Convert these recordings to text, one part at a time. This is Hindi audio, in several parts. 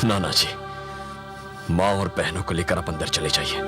नाना जी, माँ और बहनों को लेकर आप अंदर चले जाइए।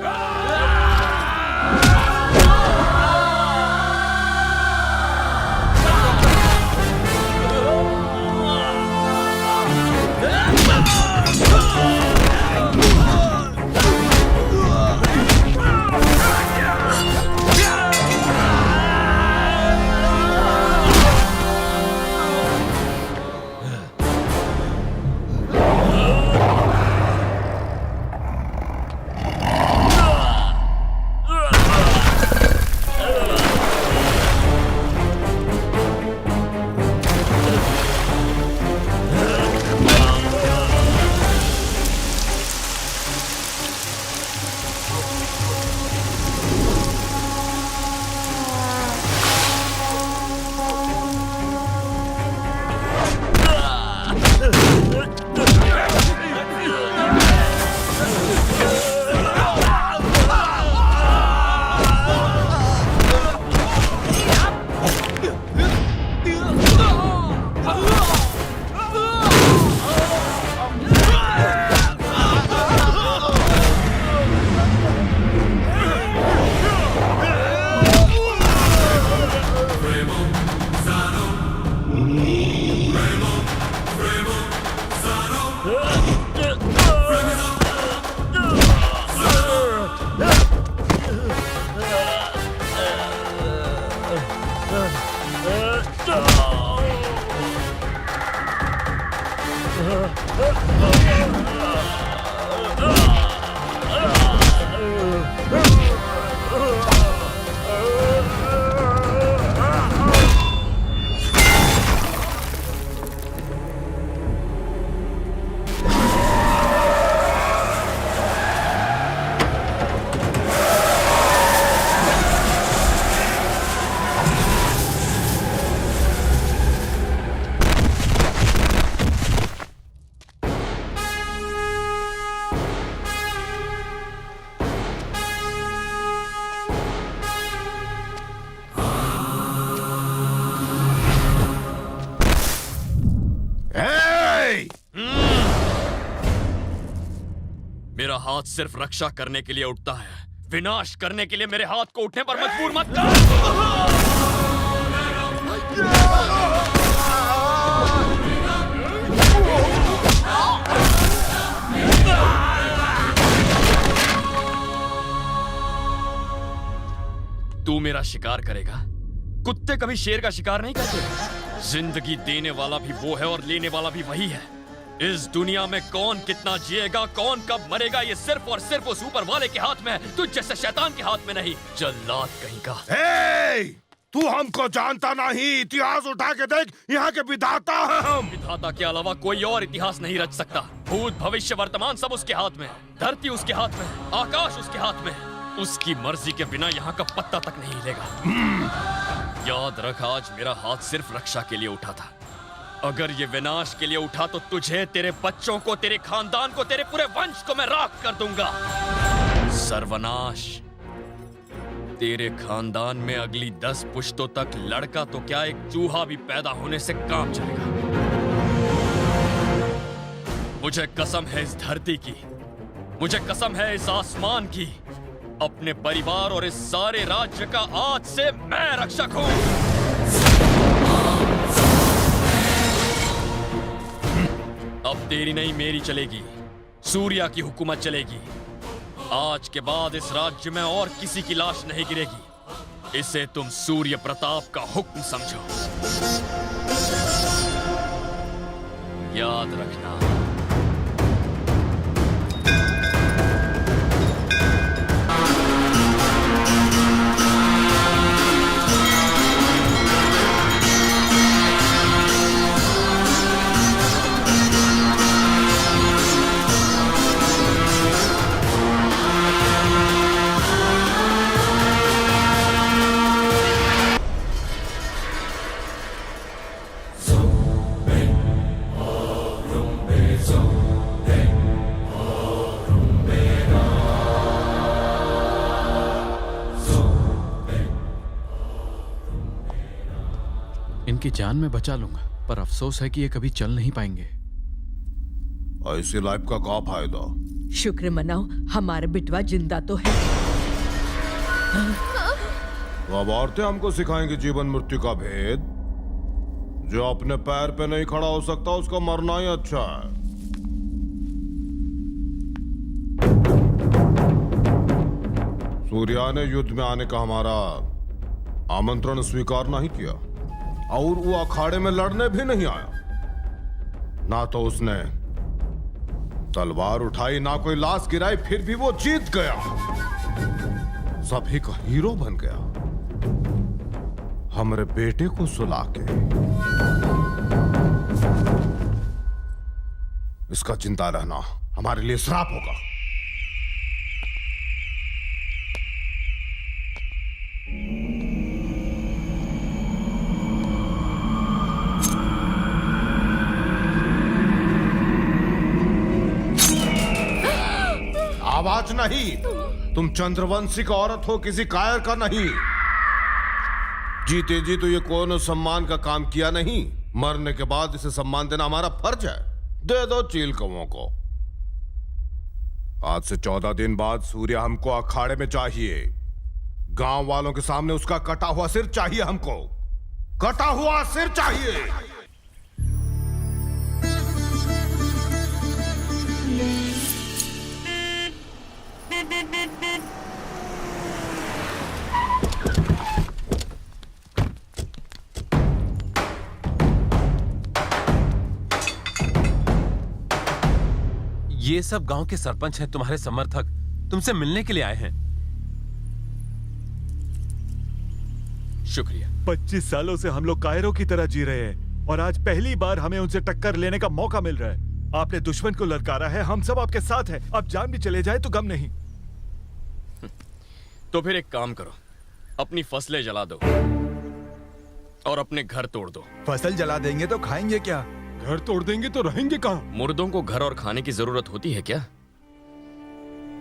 मेरा हाथ सिर्फ रक्षा करने के लिए उठता है, विनाश करने के लिए मेरे हाथ को उठने पर मजबूर मत कर। तू मेरा शिकार करेगा? कुत्ते कभी शेर का शिकार नहीं करते। जिंदगी देने वाला भी वो है और लेने वाला भी वही है। इस दुनिया में कौन कितना जिएगा, कौन कब मरेगा, ये सिर्फ और सिर्फ उस ऊपर वाले के हाथ में है, तुझ जैसे शैतान के हाथ में नहीं। जल्लाद कहीं का। तू हमको जानता नहीं, इतिहास उठा के देख, यहाँ के विधाता हैं हम। विधाता के अलावा कोई और इतिहास नहीं रच सकता। भूत भविष्य वर्तमान सब उसके हाथ में है। धरती उसके हाथ में है, आकाश उसके हाथ में है। उसकी मर्जी के बिना यहाँ का पत्ता तक नहीं हिलेगा। याद रख, आज मेरा हाथ सिर्फ रक्षा के लिए उठा था। अगर ये विनाश के लिए उठा तो तुझे, तेरे बच्चों को, तेरे खानदान को, तेरे पूरे वंश को मैं राख कर दूंगा। सर्वनाश। तेरे खानदान में अगली 10 पुश्तों तक लड़का तो क्या, एक चूहा भी पैदा होने से काम चलेगा। मुझे कसम है इस धरती की, मुझे कसम है इस आसमान की, अपने परिवार और इस सारे राज्य का आज से मैं रक्षक हूं। अब तेरी नहीं मेरी चलेगी, सूर्या की हुकूमत चलेगी। आज के बाद इस राज्य में और किसी की लाश नहीं गिरेगी। इसे तुम सूर्य प्रताप का हुक्म समझो। याद रखना। इनकी जान मैं बचा लूंगा, पर अफसोस है कि ये कभी चल नहीं पाएंगे। ऐसी लाइफ का क्या फायदा? शुक्र मनाओ हमारा बिटवा जिंदा तो है। तो अब औरतें हमको सिखाएंगी जीवन मृत्यु का भेद। जो अपने पैर पे नहीं खड़ा हो सकता उसका मरना ही अच्छा है। सूर्या ने युद्ध में आने का हमारा आमंत्रण स्वीकार नहीं किया और वो अखाड़े में लड़ने भी नहीं आया। ना तो उसने तलवार उठाई, ना कोई लाश गिराई, फिर भी वो जीत गया, सभी का हीरो बन गया, हमारे बेटे को सुला के। इसका चिंता रहना हमारे लिए श्राप होगा। आवाज नहीं, तुम चंद्रवंशी का औरत हो, किसी कायर का नहीं। जीते जी तो ये कौन सम्मान का काम किया नहीं, मरने के बाद इसे सम्मान देना हमारा फर्ज है। दे दो चील कौओं को। आज से 14 दिन बाद सूर्य हमको अखाड़े में चाहिए। गांव वालों के सामने उसका कटा हुआ सिर चाहिए हमको, कटा हुआ सिर चाहिए। ये सब गांव के सरपंच हैं, तुम्हारे समर्थक, तुमसे मिलने के लिए आए हैं। शुक्रिया। 25 सालों से हम लोग कायरों की तरह जी रहे हैं और आज पहली बार हमें उनसे टक्कर लेने का मौका मिल रहा है। आपने दुश्मन को ललकारा है, हम सब आपके साथ हैं। अब जान भी चले जाए तो गम नहीं। तो फिर एक काम करो, अपनी फसलें जला दो और अपने घर तोड़ दो। फसल जला देंगे तो खाएंगे क्या? घर तोड़ देंगे तो रहेंगे कहाँ? मुर्दों को घर और खाने की जरूरत होती है क्या?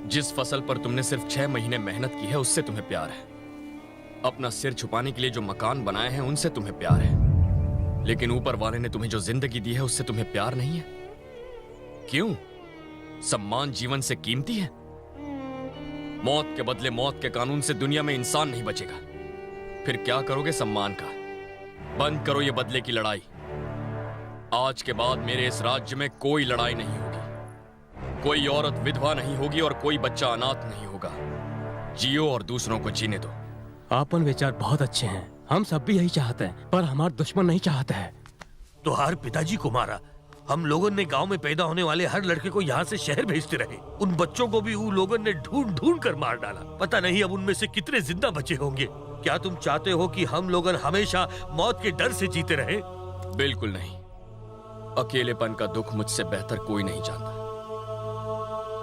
जिस फसल पर तुमने सिर्फ 6 महीने मेहनत की है उससे तुम्हें प्यार है। अपना सिर छुपाने के लिए जो मकान बनाए हैं उनसे तुम्हें प्यार है, लेकिन ऊपर वाले ने तुम्हें जो जिंदगी दी है उससे तुम्हें प्यार नहीं है। क्यों? सम्मान जीवन से कीमती है। मौत के बदले मौत के कानून से दुनिया में इंसान नहीं बचेगा। फिर क्या करोगे सम्मान का? बंद करो ये बदले की लड़ाई। आज के बाद मेरे इस राज्य में कोई लड़ाई नहीं होगी, कोई औरत विधवा नहीं होगी और कोई बच्चा अनाथ नहीं होगा। जियो और दूसरों को जीने दो। आपन विचार बहुत अच्छे हैं, हम सब भी यही चाहते हैं, पर हमारा दुश्मन नहीं चाहता है। तुहार पिताजी को मारा, हम लोगों ने गांव में पैदा होने वाले हर लड़के को यहाँ से शहर भेजते रहे। उन बच्चों को भी उन लोगों ने ढूंढ ढूंढ कर मार डाला। पता नहीं अब उनमें से कितने जिंदा बचे होंगे। क्या तुम चाहते हो कि हम लोग हमेशा मौत के डर से जीते रहे? बिल्कुल नहीं। अकेलेपन का दुख मुझसे बेहतर कोई नहीं जानता।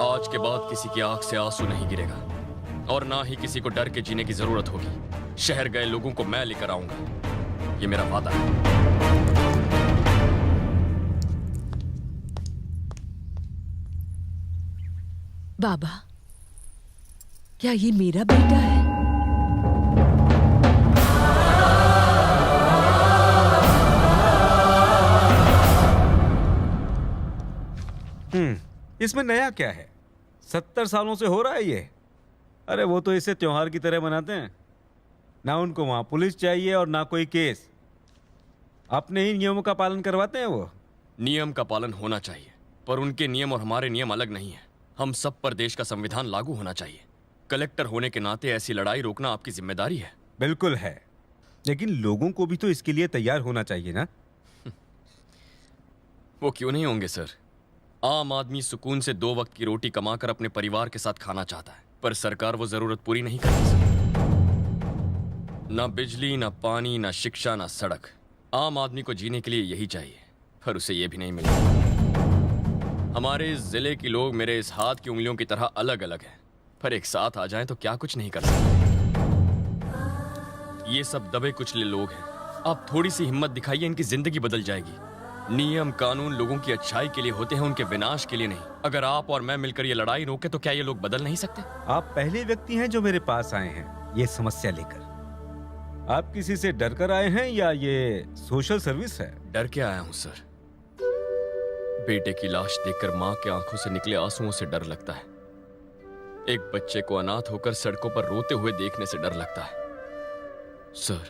आज के बाद किसी की आंख से आंसू नहीं गिरेगा और ना ही किसी को डर के जीने की जरूरत होगी। शहर गए लोगों को मैं लेकर आऊंगा, ये मेरा वादा है। बाबा, क्या ये मेरा बेटा है? इसमें नया क्या है? 70 सालों से हो रहा है ये। अरे वो तो इसे त्योहार की तरह मनाते हैं। ना उनको वहां पुलिस चाहिए और ना कोई केस। अपने ही नियमों का पालन करवाते हैं वो। नियम का पालन होना चाहिए, पर उनके नियम और हमारे नियम अलग नहीं है। हम सब पर देश का संविधान लागू होना चाहिए। कलेक्टर होने के नाते ऐसी लड़ाई रोकना आपकी जिम्मेदारी है। बिल्कुल है, लेकिन लोगों को भी तो इसके लिए तैयार होना चाहिए ना। वो क्यों नहीं होंगे सर? आम आदमी सुकून से 2 वक्त की रोटी कमाकर अपने परिवार के साथ खाना चाहता है, पर सरकार वो जरूरत पूरी नहीं कर सकती। ना बिजली, ना पानी, ना शिक्षा, ना सड़क। आम आदमी को जीने के लिए यही चाहिए, पर उसे ये भी नहीं मिला। हमारे इस जिले के लोग मेरे इस हाथ की उंगलियों की तरह अलग अलग हैं, पर एक साथ आ जाएं तो क्या कुछ नहीं कर सकते। ये सब दबे कुचले लोग हैं। आप थोड़ी सी हिम्मत दिखाइए, इनकी जिंदगी बदल जाएगी। नियम कानून लोगों की अच्छाई के लिए होते हैं, उनके विनाश के लिए नहीं। अगर आप और मैं मिलकर ये लड़ाई रोके तो क्या ये लोग बदल नहीं सकते? आप पहले व्यक्ति हैं जो मेरे पास आए हैं ये समस्या लेकर। आप किसी से डर कर आए हैं या ये सोशल सर्विस है? डर के आया हूं सर। बेटे की लाश देखकर मां के आंखों से निकले आंसुओं से डर लगता है। एक बच्चे को अनाथ होकर सड़कों पर रोते हुए देखने से डर लगता है। सर,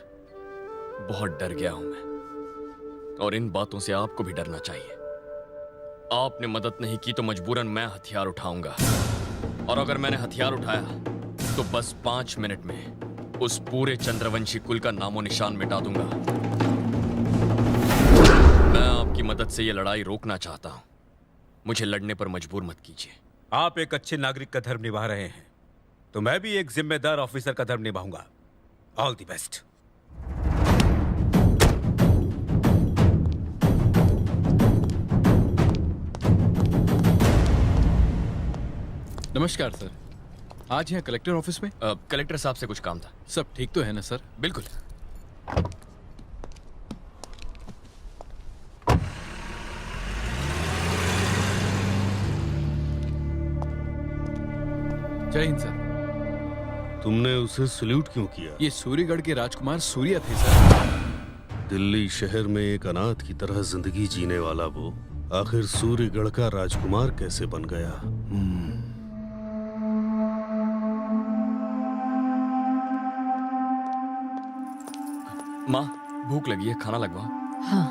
बहुत डर गया हूं मैं, और इन बातों से आपको भी डरना चाहिए। आपने मदद नहीं की तो मजबूरन मैं हथियार उठाऊंगा, और अगर मैंने हथियार उठाया तो बस 5 मिनट में उस पूरे चंद्रवंशी कुल का नामो निशान मिटा दूंगा। मैं आपकी मदद से यह लड़ाई रोकना चाहता हूं। मुझे लड़ने पर मजबूर मत कीजिए। आप एक अच्छे नागरिक का धर्म निभा रहे हैं, तो मैं भी एक जिम्मेदार ऑफिसर का धर्म निभाऊंगा। All the best. नमस्कार सर, आज यहाँ कलेक्टर ऑफिस में? कलेक्टर साहब से कुछ काम था। सब ठीक तो है ना सर? बिल्कुल। जय हिंद सर। तुमने उसे सल्यूट क्यों किया? ये सूर्यगढ़ के राजकुमार सूर्या थे सर। दिल्ली शहर में एक अनाथ की तरह जिंदगी जीने वाला वो आखिर सूर्यगढ़ का राजकुमार कैसे बन गया? माँ, भूख लगी है, खाना लगवाओ। हाँ।